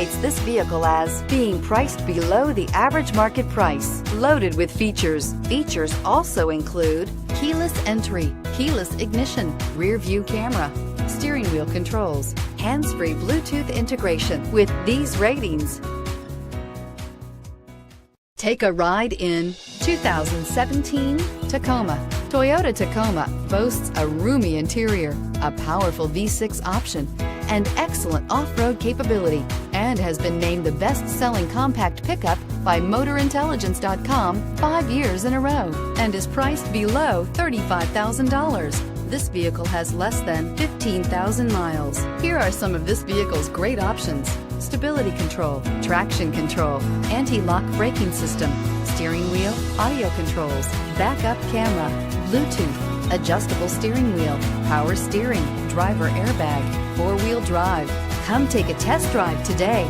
indicates this vehicle as being priced below the average market price. Loaded with features. Features also include keyless entry, keyless ignition, rear view camera, steering wheel controls, hands-free Bluetooth integration. With these ratings, take a ride in 2017 Tacoma. Toyota Tacoma boasts a roomy interior, a powerful V6 option, and excellent off-road capability, and has been named the best-selling compact pickup by MotorIntelligence.com 5 years in a row, and is priced below $35,000. This vehicle has less than 15,000 miles. Here are some of this vehicle's great options: stability control, traction control, anti-lock braking system, steering wheel audio controls, backup camera, Bluetooth, adjustable steering wheel, power steering, driver airbag, four-wheel drive. Come take a test drive today.